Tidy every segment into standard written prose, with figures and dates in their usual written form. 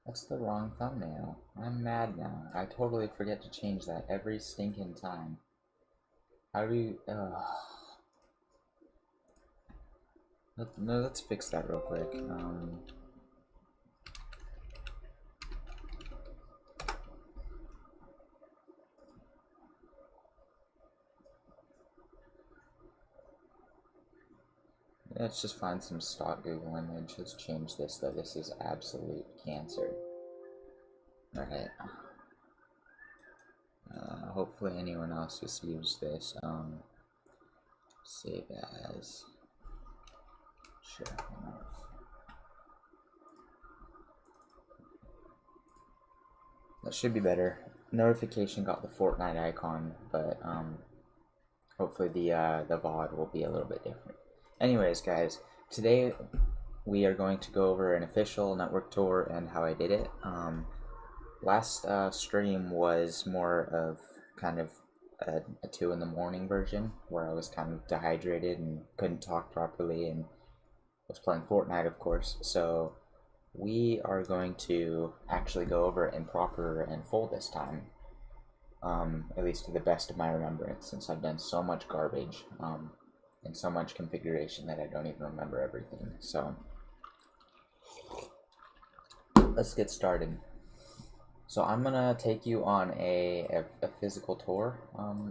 That's the wrong thumbnail. I'm mad now. I totally forget to change that every stinking time. How do you... No, let's fix that real quick. Let's just find some stock Google image. Let's change this, though. This is absolute cancer. Alright. Hopefully anyone else receives this. Save as. Sure. That should be better. Notification got the Fortnite icon, but hopefully the VOD will be a little bit different. Anyways, guys, today we are going to go over an official network tour and how I did it. Last stream was more of kind of a 2 in the morning version, where I was kind of dehydrated and couldn't talk properly and was playing Fortnite, of course. So we are going to actually go over it in proper and full this time, at least to the best of my remembrance, since I've done so much garbage and so much configuration that I don't even remember everything. So let's get started. So I'm gonna take you on a physical tour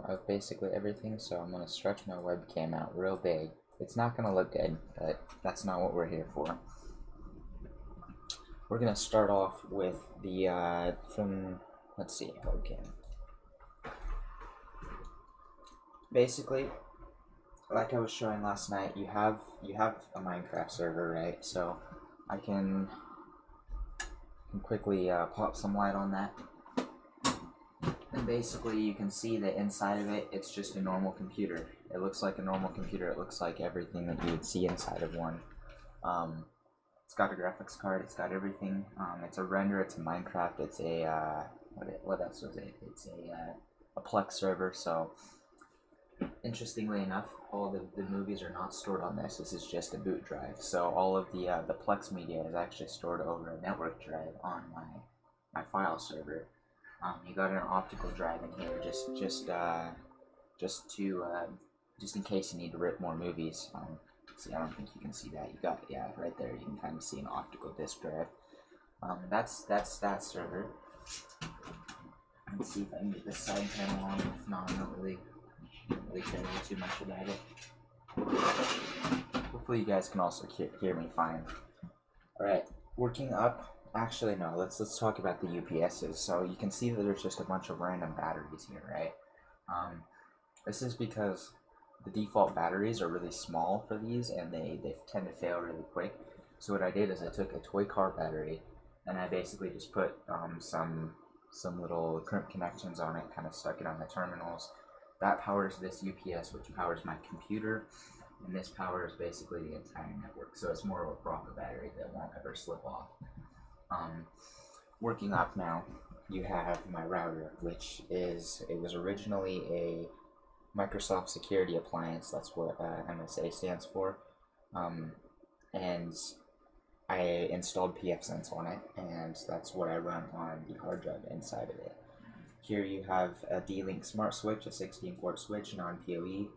of basically everything. So I'm gonna stretch my webcam out real big. It's not gonna look good, but that's not what we're here for. We're gonna start off with the let's see, webcam. Basically, like I was showing last night, you have a Minecraft server, right? So I can quickly pop some light on that. And basically you can see that inside of it, it's just a normal computer. It looks like a normal computer. It looks like everything that you would see inside of one. It's got a graphics card. It's got everything. It's a render. It's a Minecraft. It's a what else was it? It's a Plex server. So interestingly enough, all the movies are not stored on this. This is just a boot drive. So all of the Plex media is actually stored over a network drive on my file server. You got an optical drive in here, just in case you need to rip more movies. See, I don't think you can see that. You got, yeah, right there. You can kind of see an optical disk drive. That's that server. Let's see if I can get this side panel on. If not, I'm not really caring too much about it. Hopefully you guys can also hear me fine. Alright, working up. Actually, no, let's talk about the UPSs. So you can see that there's just a bunch of random batteries here, right? This is because the default batteries are really small for these, and they tend to fail really quick. So what I did is I took a toy car battery, and I basically just put some little crimp connections on it, kind of stuck it on the terminals. That powers this UPS, which powers my computer, and this powers basically the entire network. So it's more of a proper battery that won't ever slip off. Working up now, you have my router, which it was originally a Microsoft Security Appliance. That's what MSA stands for. And I installed PFSense on it, and that's what I run on the hard drive inside of it. Here you have a D-Link smart switch, a 16-port switch, non-PoE,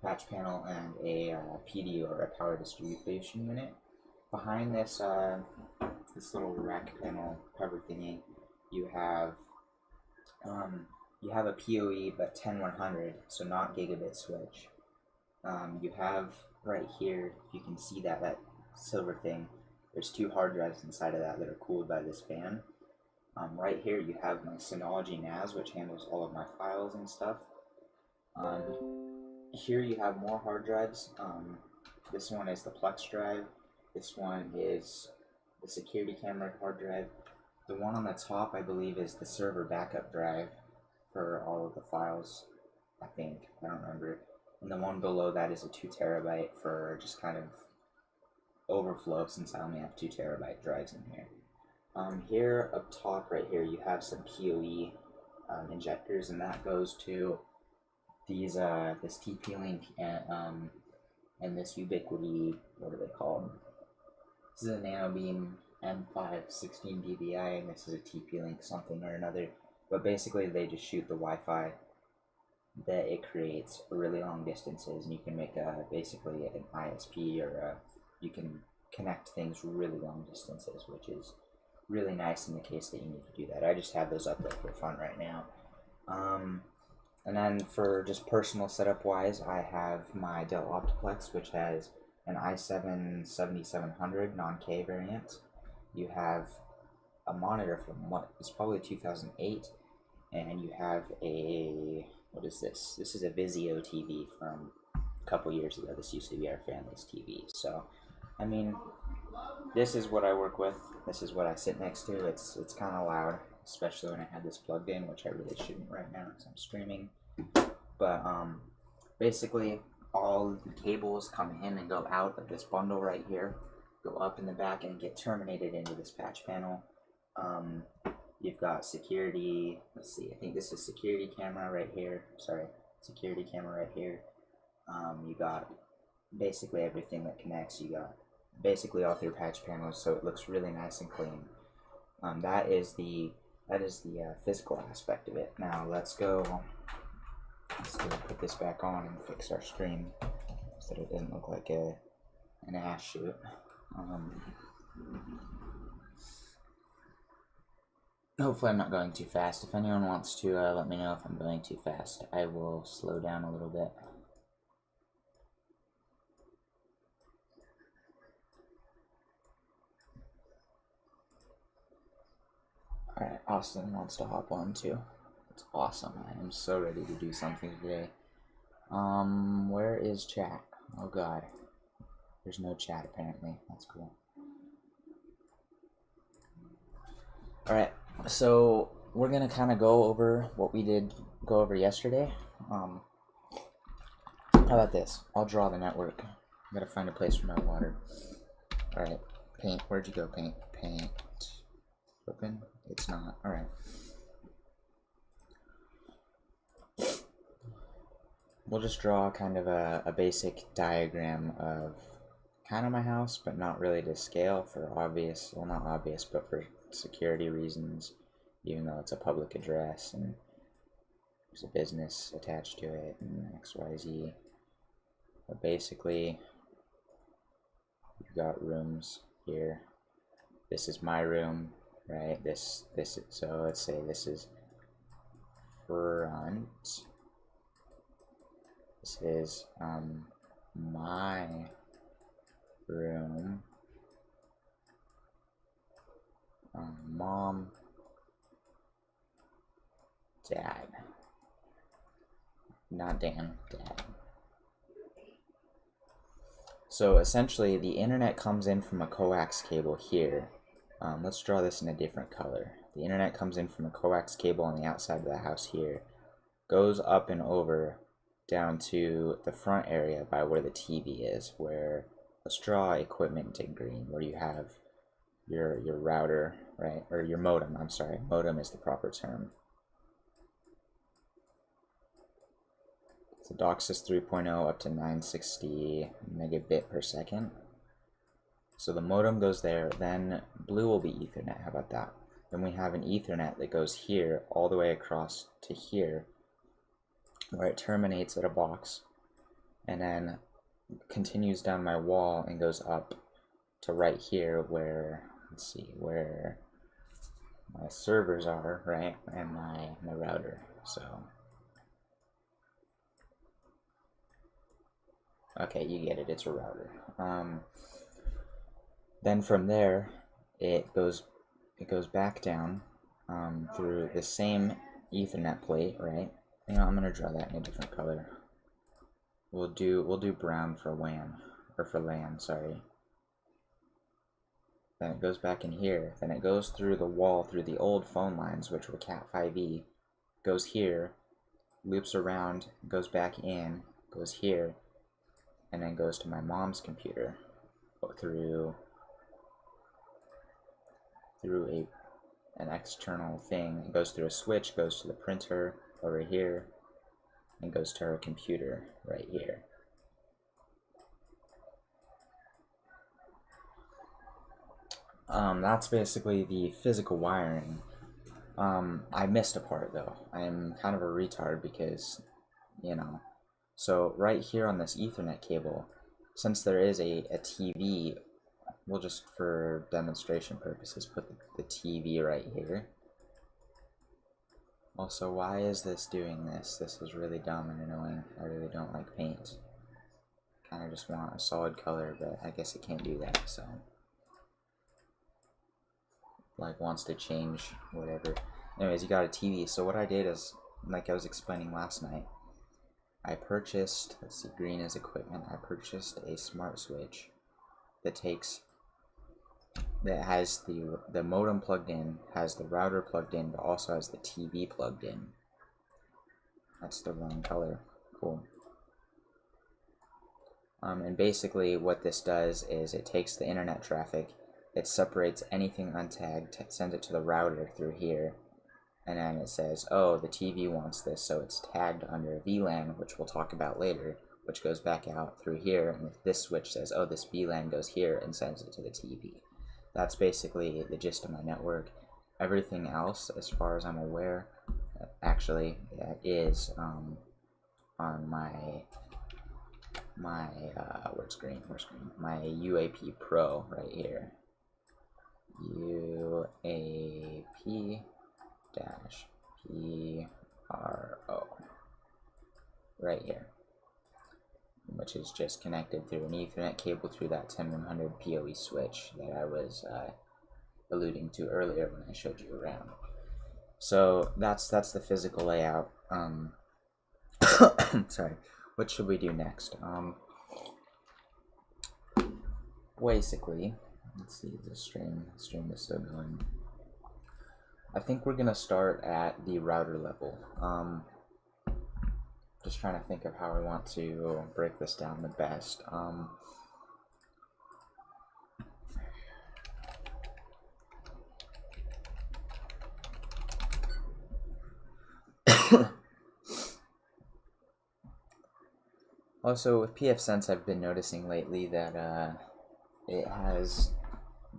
patch panel, and a PD, or a power distribution unit. Behind this this little rack panel cover thingy, you have a PoE but 10100, so not gigabit switch. You have right here, if you can see that silver thing, there's 2 hard drives inside of that are cooled by this fan. Right here you have my Synology Nas, which handles all of my files and stuff. Here you have more hard drives. This one is the Plex drive. This one is the security camera hard drive. The one on the top, I believe, is the server backup drive for all of the files, I think. I don't remember. And the one below that is a 2 terabyte for just kind of overflow, since I only have 2 terabyte drives in here. Here up top right here, you have some PoE injectors, and that goes to these this TP-Link and this Ubiquiti, what are they called? This is a nano beam M5 16 dBi, and this is a TP-Link something or another. But basically, they just shoot the Wi-Fi that it creates really long distances, and you can make basically an ISP, or you can connect things really long distances, which is really nice in the case that you need to do that. I just have those up there for fun right now. And then for just personal setup wise, I have my Dell Optiplex, which has an i7 7700 non-K variant. You have a monitor from what is probably 2008, and you have a, what is this? This is a Vizio TV from a couple years ago. This used to be our family's TV. So, I mean, this is what I work with. This is what I sit next to. It's kind of loud, especially when I have this plugged in, which I really shouldn't right now because I'm streaming. But basically, all the cables come in and go out of this bundle right here, go up in the back and get terminated into this patch panel. You've got security, let's see, I think this is security camera right here. Sorry, security camera right here. You got basically everything that connects. You got basically all 3 patch panels, so it looks really nice and clean. That is the physical aspect of it. Now let's go put this back on and fix our stream so that it doesn't look like an ass shoot. Hopefully I'm not going too fast. If anyone wants to let me know if I'm going too fast, I will slow down a little bit. Alright, Austin wants to hop on too. It's awesome. I am so ready to do something today. Where is chat? Oh god. There's no chat apparently. That's cool. Alright, so we're gonna kinda go over what we did go over yesterday. How about this? I'll draw the network. I gotta find a place for my water. Alright, paint. Where'd you go, paint? Paint. Open? It's not. Alright. We'll just draw kind of a basic diagram of kind of my house, but not really to scale for obvious, well not obvious, but for security reasons, even though it's a public address and there's a business attached to it and XYZ. But basically, you've got rooms here. This is my room, right? This is, so let's say this is front. This is my room. Mom, Dad. Not Dan, Dad. So essentially, the internet comes in from a coax cable here. Let's draw this in a different color. The internet comes in from a coax cable on the outside of the house here, goes up and over down to the front area by where the TV is, where, let's draw equipment in green, where you have your router, right, or your modem, I'm sorry, modem is the proper term. So DOCSIS 3.0 up to 960 megabit per second. So the modem goes there, then blue will be Ethernet, how about that? Then we have an Ethernet that goes here all the way across to here, where it terminates at a box, and then continues down my wall and goes up to right here where, let's see, where my servers are, right, and my router. So okay, you get it, it's a router. Then from there it goes back down through the same Ethernet plate, right? You know, I'm gonna draw that in a different color. We'll do brown for WAN, or for LAN, sorry. Then it goes back in here. Then it goes through the wall, through the old phone lines, which were Cat5e. Goes here, loops around, goes back in, goes here, and then goes to my mom's computer through an external thing. It goes through a switch, goes to the printer over here, and goes to her computer right here. That's basically the physical wiring. I missed a part though. I am kind of a retard because, you know, so right here on this Ethernet cable, since there is a TV, we'll just for demonstration purposes put the TV right here. Also, why is this doing this? This is really dumb and annoying. I really don't like paint. Kind of just want a solid color, but I guess it can't do that, so. Like, wants to change whatever. Anyways, you got a TV. So what I did is, like I was explaining last night, I purchased, let's see, green is equipment. I purchased a smart switch that has the modem plugged in, has the router plugged in, but also has the TV plugged in. That's the wrong color. Cool. And basically what this does is it takes the internet traffic, it separates anything untagged, sends it to the router through here, and then it says, oh, the TV wants this, so it's tagged under VLAN, which we'll talk about later, which goes back out through here, and this switch says, oh, this VLAN goes here, and sends it to the TV. That's basically the gist of my network. Everything else, as far as I'm aware, actually, is on where's green? My UAP Pro right here. UAP-PRO right here, which is just connected through an Ethernet cable through that 10100 PoE switch that I was alluding to earlier when I showed you around. So that's the physical layout. Sorry. What should we do next? Basically, let's see, the stream is still going. I think we're gonna start at the router level. Just trying to think of how I want to break this down the best. Also, with pfSense, I've been noticing lately that it has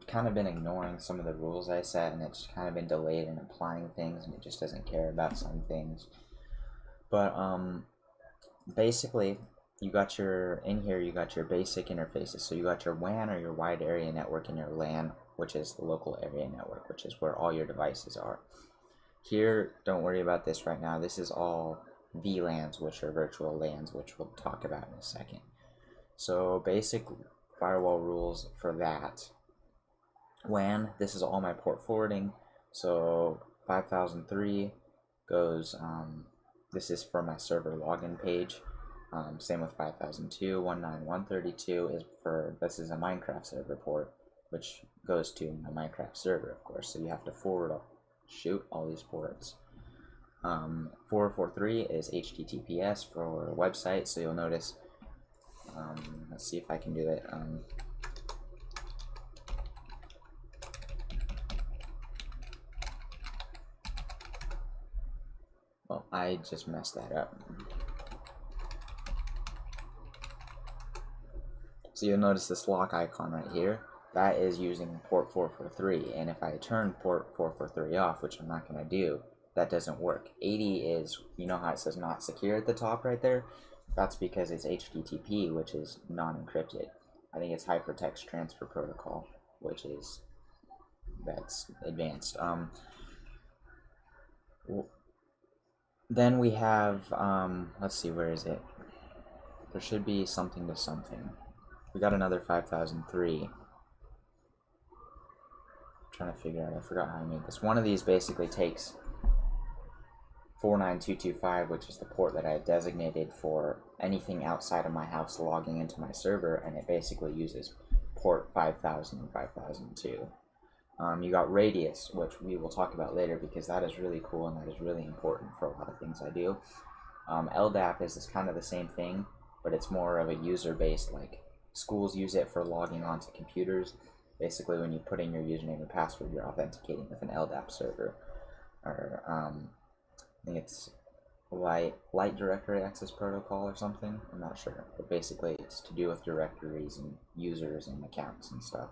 kind of been ignoring some of the rules I set, and it's kind of been delayed in applying things, and it just doesn't care about some things. But basically, you got your basic interfaces. So you got your WAN or your wide area network and your LAN, which is the local area network, which is where all your devices are. Here, don't worry about this right now. This is all VLANs, which are virtual LANs, which we'll talk about in a second. So basic firewall rules for that. WAN, this is all my port forwarding. So 5003 goes, this is for my server login page. Same with 5002, 19132 is for, this is a Minecraft server port, which goes to my Minecraft server, of course. So you have to forward all these ports. 443 is HTTPS for website, so you'll notice, let's see if I can do it. Well, I just messed that up. So you'll notice this lock icon right here. That is using port 443, and if I turn port 443 off, which I'm not going to do, that doesn't work. 80 is, you know how it says not secure at the top right there? That's because it's HTTP, which is non-encrypted. I think it's Hypertext Transfer Protocol, which is, that's advanced. Then we have, let's see, where is it? There should be something to something. We got another 5003. Trying to figure out, I forgot how I made this. One of these basically takes 49225, which is the port that I designated for anything outside of my house logging into my server, and it basically uses port 5000 and 5002. You got radius, which we will talk about later because that is really cool and that is really important for a lot of things I do. Ldap is kind of the same thing, but it's more of a user-based, like schools use it for logging onto computers. Basically, when you put in your username and password, you're authenticating with an Ldap server. Or, I think it's Light Directory Access Protocol or something. I'm not sure. But basically, it's to do with directories and users and accounts and stuff.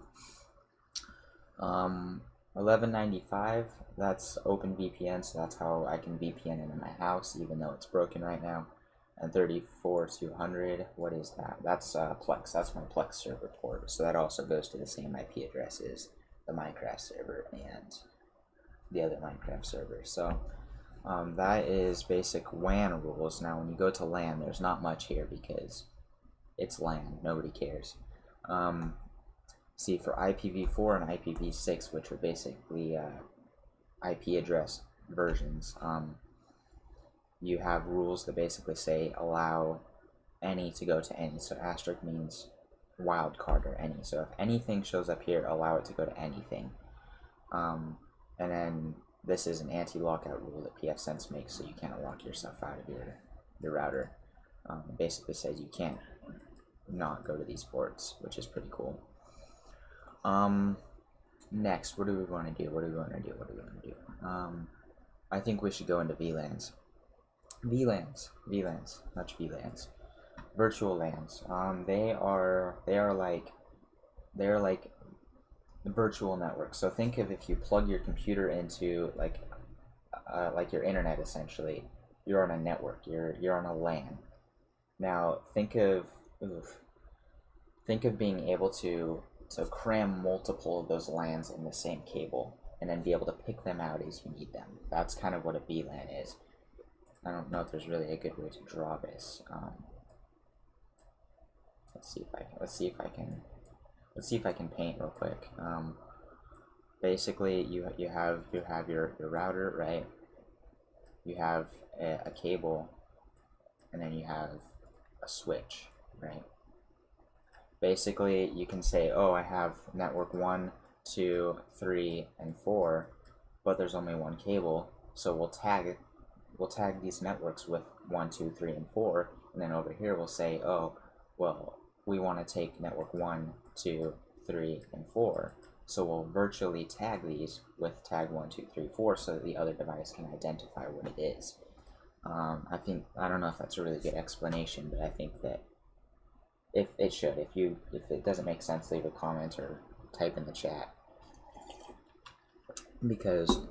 1195, that's Openvpn, so that's how I can VPN into my house, even though it's broken right now. And 34200, what is that? That's Plex, that's my Plex server port, so that also goes to the same IP address as the Minecraft server and the other Minecraft server. So that is basic WAN rules. Now when you go to LAN, there's not much here because it's LAN, nobody cares. See, for IPv4 and IPv6, which are basically IP address versions, you have rules that basically say allow any to go to any. So asterisk means wildcard or any. So if anything shows up here, allow it to go to anything. And then this is an anti-lockout rule that pfSense makes, so you can't lock yourself out of your router. It basically says you can't not go to these ports, which is pretty cool. Next, what do we want to do? I think we should go into VLANs. Much VLANs. Virtual LANs. They are like virtual networks. So think of if you plug your computer into like your internet essentially. You're on a network. You're on a LAN. Now think of being able to cram multiple of those LANs in the same cable and then be able to pick them out as you need them. That's kind of what a VLAN is. I don't know if there's really a good way to draw this. Let's see if I can paint real quick. Basically, you have your router, right? You have a cable, and then you have a switch, right? Basically, you can say, oh, I have network 1, 2, 3, and 4, but there's only one cable, so we'll tag these networks with 1, 2, 3, and 4, and then over here we'll say, oh, well, we want to take network 1, 2, 3, and 4, so we'll virtually tag these with tag 1, 2, 3, 4, so that the other device can identify what it is. I don't know if that's a really good explanation, but I think that if it doesn't make sense, leave a comment or type in the chat, because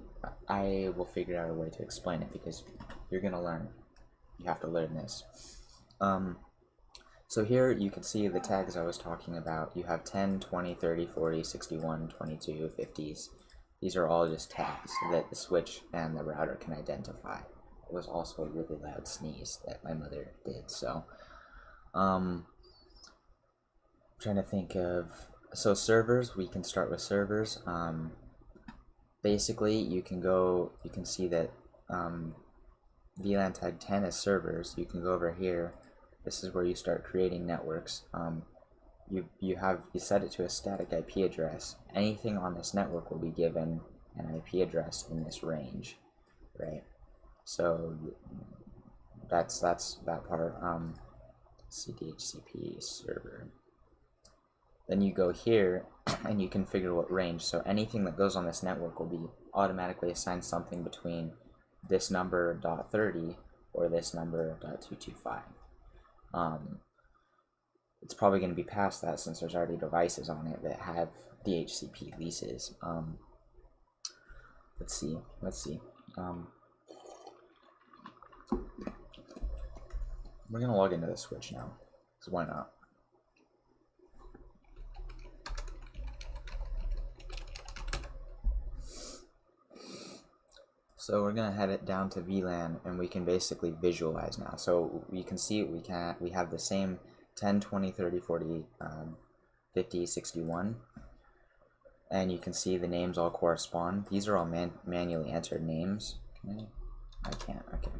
I will figure out a way to explain it, because you're gonna learn. You have to learn this. So here you can see the tags I was talking about. You have 10, 20, 30, 40, 61, 22, 50s. These are all just tags that the switch and the router can identify. It was also a really loud sneeze that my mother did. So, trying to think of, so servers, we can start with servers. Basically you can see that VLAN tag 10 is servers. You can go over here. This is where you start creating networks. You set it to a static IP address. Anything on this network will be given an IP address in this range, right? So that's that part. CDHCP server. Then you go here and you configure what range. So anything that goes on this network will be automatically assigned something between this number .30 or this number .225. It's probably going to be past that since there's already devices on it that have DHCP leases. Let's see. We're going to log into the switch now, because why not? So we're gonna head it down to VLAN, and we can basically visualize now. So we can see we have the same 10, 20, 30, 40, 50, 61, and you can see the names all correspond. These are all manually entered names. I can't. Okay.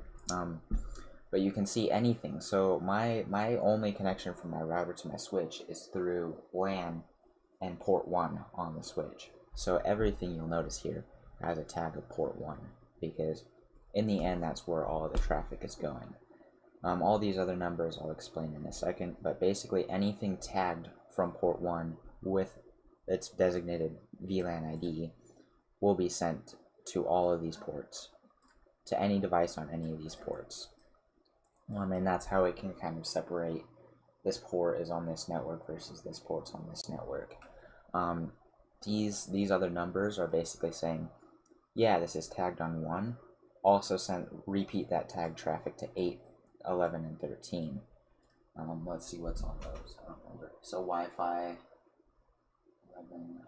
But you can see anything. So my only connection from my router to my switch is through LAN and port 1 on the switch. So everything you'll notice here has a tag of port 1. Because in the end, that's where all of the traffic is going. All these other numbers I'll explain in a second, but basically anything tagged from port 1 with its designated VLAN ID will be sent to all of these ports, to any device on any of these ports. And that's how it can kind of separate this port is on this network versus this port's on this network. these other numbers are basically saying, yeah, this is tagged on 1. Also repeat that tag traffic to 8, 11, and 13. Let's see what's on those. I don't remember. So Wi-Fi 11.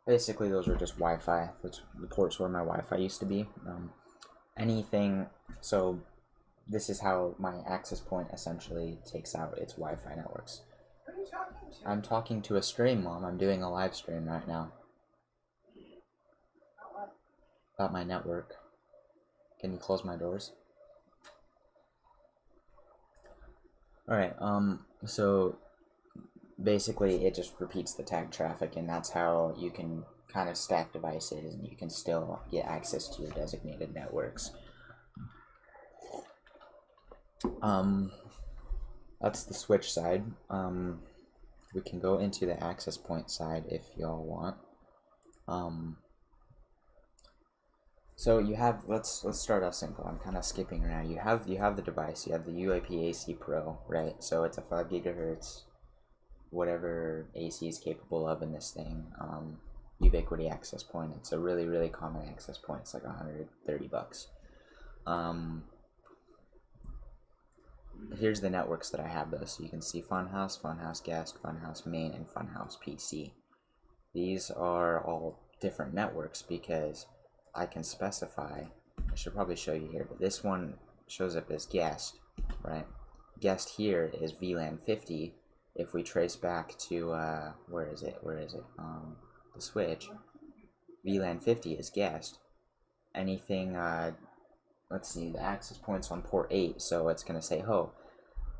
Basically, those are just Wi-Fi. That's the ports where my Wi-Fi used to be. Anything. So this is how my access point essentially takes out its Wi-Fi networks. What are you talking to? I'm talking to a stream, Mom. I'm doing a live stream right now. About what? About my network. Can you close my doors? Alright, so basically it just repeats the tag traffic, and that's how you can kind of stack devices and you can still get access to your designated networks. That's the switch side. We can go into the access point side if y'all want. So you have, let's start off simple. I'm kind of skipping around. You have the device. You have the UAP AC Pro, right? So it's a 5 gigahertz, whatever AC is capable of in this thing. Ubiquity access point. It's a really common access point. It's like $130. Here's the networks that I have though. So you can see Funhouse, Funhouse Guest, Funhouse Main, and Funhouse PC. These are all different networks because I can specify. I should probably show you here, but this one shows up as guest, right? Guest here is VLAN 50. If we trace back to where is it? The switch. VLAN 50 is guest. Anything. Let's see. The access point's on port 8, so it's gonna say, "Oh,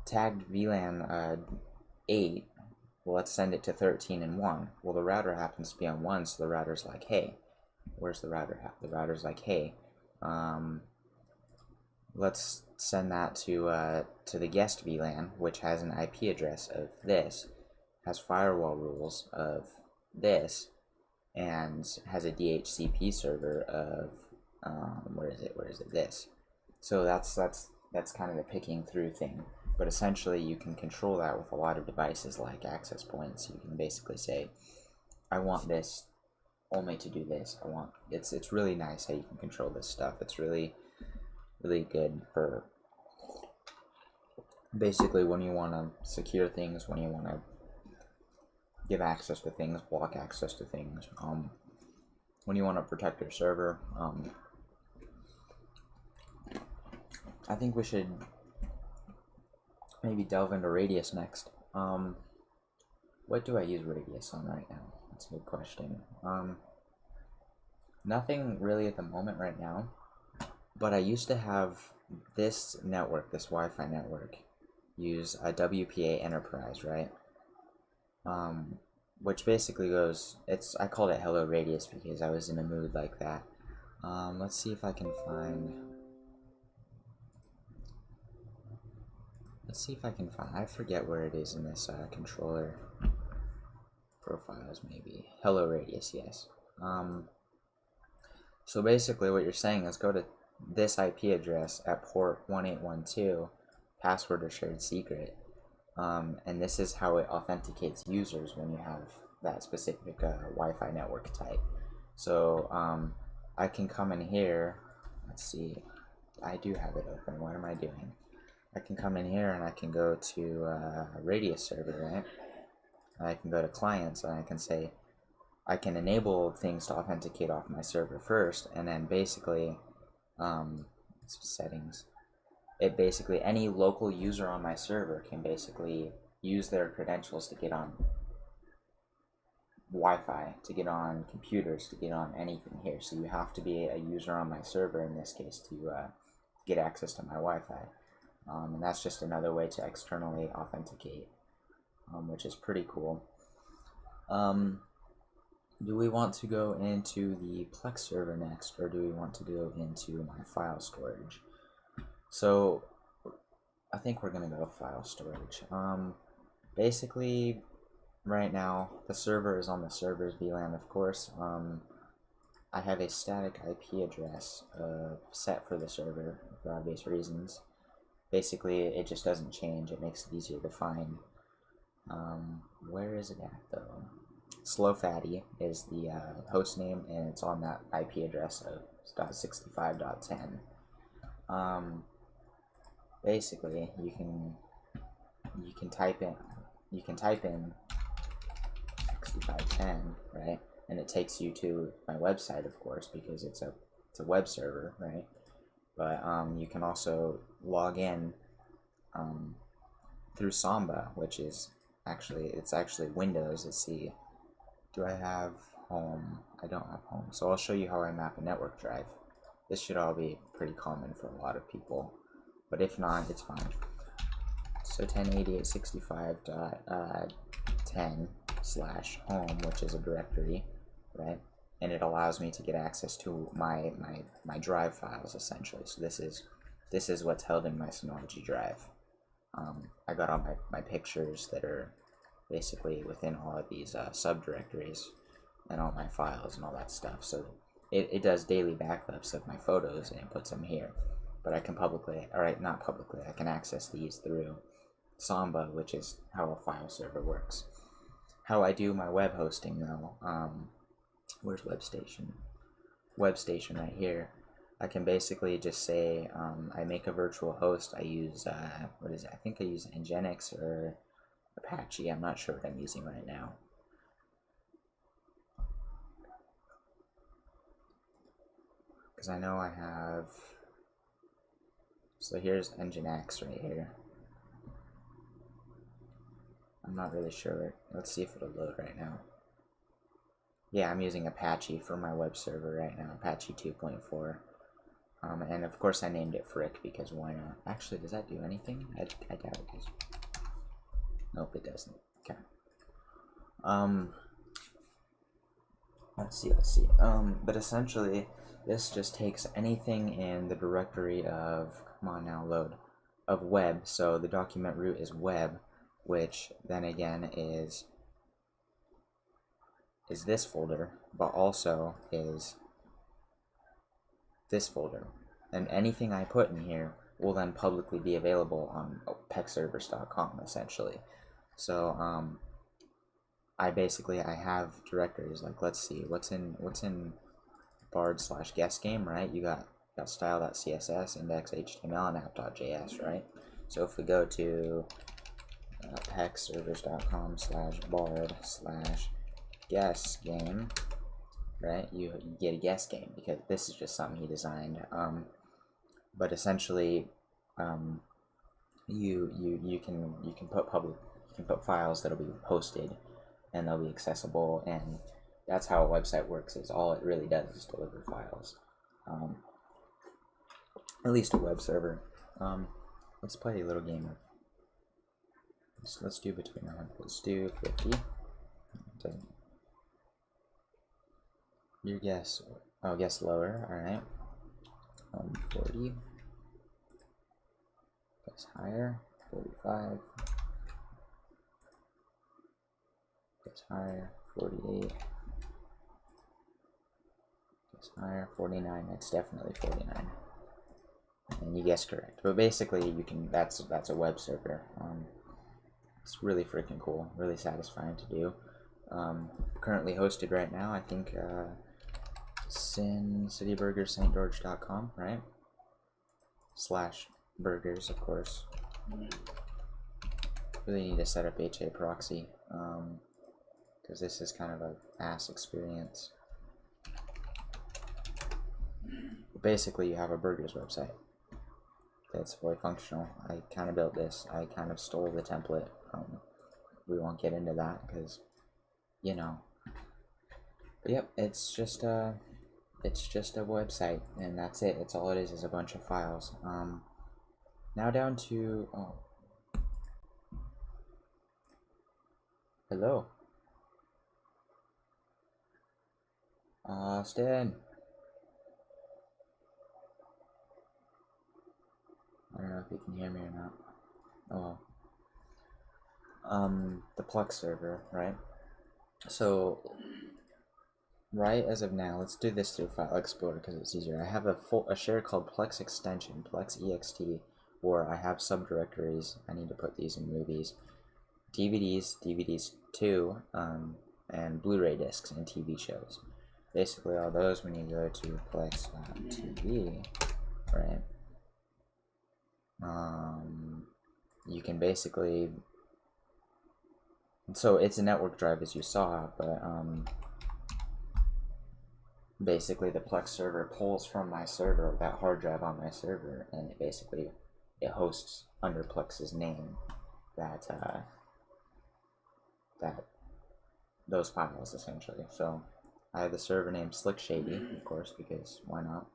tagged VLAN 8. Well, let's send it to 13 and 1. Well, the router happens to be on 1, so the router's like, hey." Where's the router? The router's like, hey, let's send that to the guest VLAN, which has an IP address of this, has firewall rules of this, and has a DHCP server of where is it? This. So that's kind of the picking through thing. But essentially, you can control that with a lot of devices like access points. You can basically say, I want this only to do this. It's really nice how you can control this stuff. It's really good for basically when you want to secure things, when you want to give access to things, block access to things, when you want to protect your server. I think we should maybe delve into Radius next. What do I use Radius on right now? That's a good question. Nothing really at the moment right now, but I used to have this network, this Wi-Fi network, use a WPA Enterprise, right? Which basically goes, I called it Hello Radius because I was in a mood like that. Let's see if I can find, I forget where it is in this controller profiles, maybe. Hello Radius, yes. So basically what you're saying is go to this IP address at port 1812, password or shared secret, and this is how it authenticates users when you have that specific Wi-Fi network type. So I can come in here, let's see, I do have it open, what am I doing? I can come in here and I can go to Radius server, right? And I can go to clients and I can say, I can enable things to authenticate off my server first, and then basically, settings. It basically, any local user on my server can basically use their credentials to get on Wi-Fi, to get on computers, to get on anything here. So you have to be a user on my server in this case to get access to my Wi-Fi. And that's just another way to externally authenticate, which is pretty cool. Do we want to go into the Plex server next, or do we want to go into my file storage? So I think we're going to go file storage. Basically, right now, the server is on the server's VLAN, of course. I have a static IP address set for the server for obvious reasons. Basically, it just doesn't change. It makes it easier to find. Where is it at though? Slow Fatty is the host name, and it's on that IP address of .65.10. Basically, you can type in 6510, right? And it takes you to my website, of course, because it's a web server, right? But you can also log in through Samba, which is actually Windows. Let's see. Do I have home? I don't have home. So I'll show you how I map a network drive. This should all be pretty common for a lot of people, but if not, it's fine. So 1088.65.10/home, which is a directory, right? And it allows me to get access to my drive files, essentially. So this is what's held in my Synology drive. I got all my pictures that are basically within all of these subdirectories, and all my files and all that stuff. So it does daily backups of my photos, and it puts them here. But I can not publicly, I can access these through Samba, which is how a file server works. How I do my web hosting though, where's WebStation? WebStation right here. I can basically just say, I make a virtual host. I use, what is it? I think I use Nginx or Apache. I'm not sure what I'm using right now. Because I know I have, so here's Nginx right here. I'm not really sure. Let's see if it'll load right now. Yeah, I'm using Apache for my web server right now, Apache 2.4. And of course I named it Frick because why not? Actually, does that do anything? I doubt it does. Nope, it doesn't. Okay. Let's see. But essentially, this just takes anything in the directory of, come on now, load, of web. So the document root is web, which then again is this folder, but also is this folder. And anything I put in here will then publicly be available on pexservers.com, essentially. So I have directories, like, let's see, what's in bard/guest game, right? You got style.css, index.html, and app.js, right? So if we go to pexservers.com/bard/guest game, right, you get a guest game, because this is just something he designed. But essentially, you can put files that'll be hosted, and they'll be accessible, and that's how a website works. Is all it really does is deliver files. At least a web server. Let's play a little game of. Let's do between 100. Let's do 50. Doesn't. Your guess. Oh, guess lower. All right. 40. Guess higher. 45. Guess higher. 48. Guess higher. 49. That's definitely 49. And you guessed correct. But basically, you can. That's a web server. It's really freaking cool. Really satisfying to do. Currently hosted right now, I think. cityburgersstgeorge.com, right? /burgers, of course. Really need to set up HA proxy, because this is kind of a ass experience. But basically, you have a burgers website that's fully functional. I kind of built this. I kind of stole the template. We won't get into that because, you know. But yep, it's just a website, and that's it. It's all it is a bunch of files. Now down to hello, Austin. I don't know if you can hear me or not. Oh well. The Plex server, right? So right as of now, let's do this through File Explorer because it's easier. I have a share called Plex extension, Plex ext, where I have subdirectories. I need to put these in movies. DVDs too, and Blu-ray discs and TV shows. Basically, all those when you go to Plex.tv, right? You can basically, so it's a network drive as you saw, but basically the Plex server pulls from my server that hard drive on my server, and it hosts under Plex's name that those files essentially. So I have the server name Slick Shady, of course, because why not?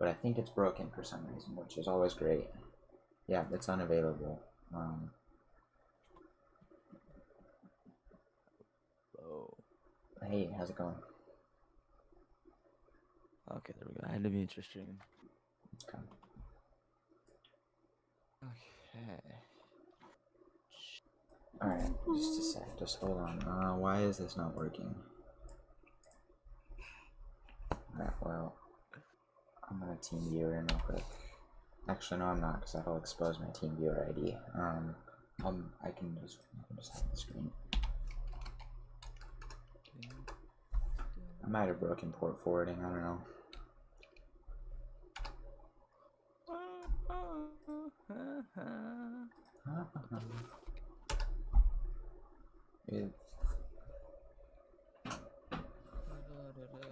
But I think it's broken for some reason, which is always great. Yeah, it's unavailable. Oh. Hey, how's it going? Okay, there we go. I had to mute your stream. Okay. Okay. Alright, just a sec, just hold on. Why is this not working? Alright, well, I'm gonna team viewer in real quick. Actually, no, I'm not, because that'll expose my team viewer ID. I can just have the screen. I might have broken port forwarding, I don't know.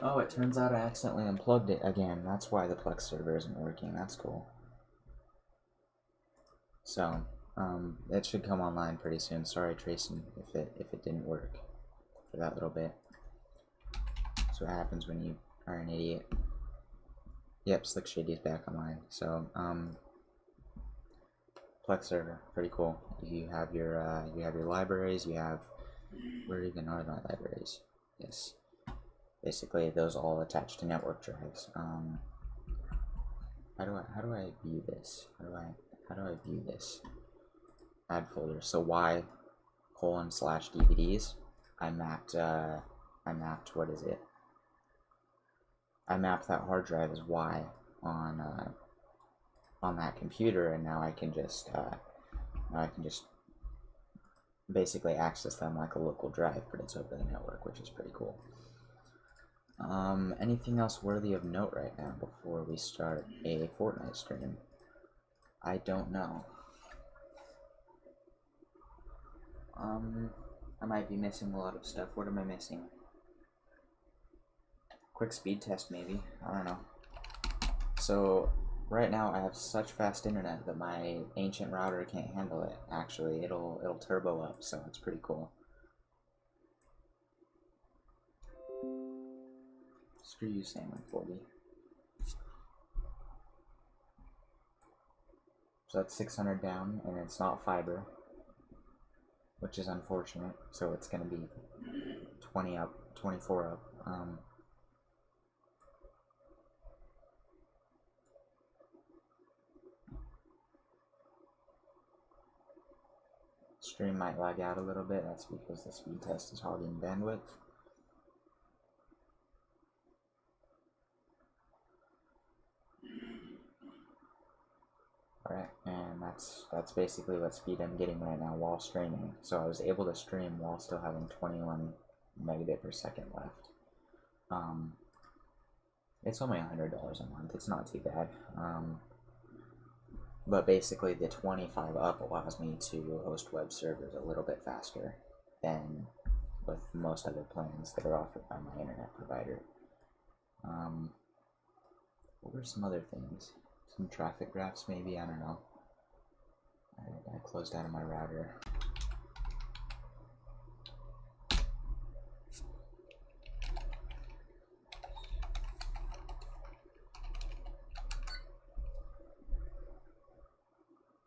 Oh, it turns out I accidentally unplugged it again. That's why the Plex server isn't working. That's cool. So, it should come online pretty soon. Sorry, Trayson, if it didn't work for that little bit. That's what happens when you are an idiot. Yep, Slick Shady's back online. So, Plex server, pretty cool. You have your libraries. You have, where even are my libraries? Yes. Basically, those all attached to network drives. How do I view this? How do I view this? Add folder. So y:/DVDs. I mapped what is it? I mapped that hard drive as Y on that computer, and now I can just basically access them like a local drive, but it's over the network, which is pretty cool. Anything else worthy of note right now before we start a Fortnite stream? I don't know. I might be missing a lot of stuff. What am I missing? Quick speed test, maybe. I don't know. So, right now I have such fast internet that my ancient router can't handle it. Actually, it'll turbo up, so it's pretty cool. Screw you, Sam140. So that's 600 down, and it's not fiber, which is unfortunate. So it's gonna be 20 up, 24 up. Stream might lag out a little bit. That's because the speed test is hogging bandwidth. Alright, and that's basically what speed I'm getting right now while streaming. So I was able to stream while still having 21 megabit per second left. It's only $100 a month. It's not too bad. But basically the 25 up allows me to host web servers a little bit faster than with most other plans that are offered by my internet provider. What were some other things? Some traffic graphs maybe? I don't know. I closed out of my router.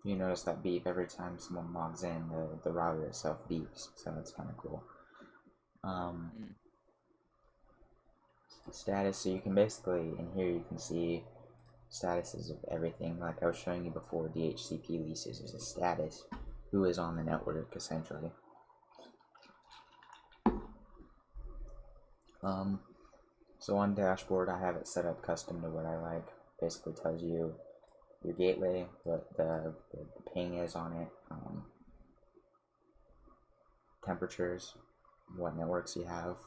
You notice that beep every time someone logs in, the router itself beeps, so that's kind of cool. Status, so you can basically, in here you can see statuses of everything. Like I was showing you before, DHCP leases is a status, who is on the network, essentially. So on dashboard, I have it set up custom to what I like. Basically tells you your gateway, what the ping is on it, temperatures, what networks you have,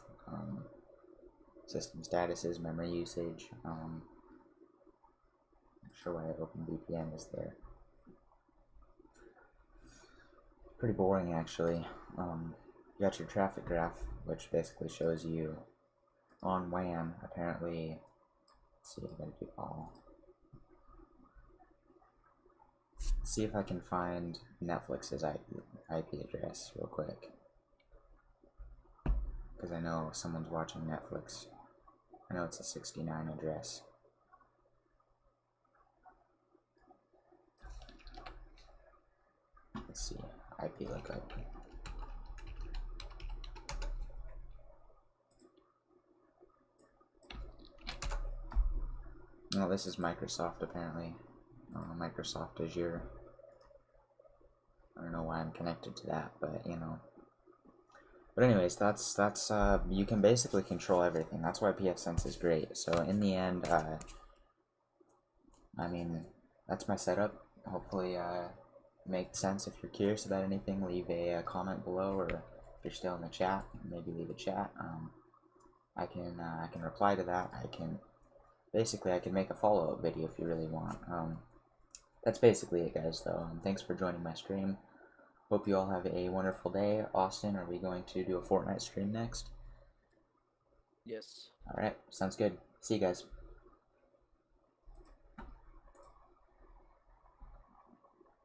system statuses, memory usage. I'm not sure why Openvpn is there. Pretty boring, actually. You got your traffic graph, which basically shows you on WAN. Apparently, let's see, I gotta do all. Let's see if I can find Netflix's IP address real quick, because I know someone's watching Netflix. I know it's a 69 address. Let's see, IP lookup. Oh, this is Microsoft apparently. Microsoft Azure. I don't know why I'm connected to that, but you know. But anyways, that's you can basically control everything. That's why pfSense is great. So in the end, I mean, that's my setup. Hopefully, makes sense. If you're curious about anything, leave a comment below, or if you're still in the chat, maybe leave a chat. I can reply to that. I can make a follow-up video if you really want. That's basically it, guys. Though, thanks for joining my stream. Hope you all have a wonderful day. Austin, are we going to do a Fortnite stream next? Yes. Alright, sounds good. See you guys.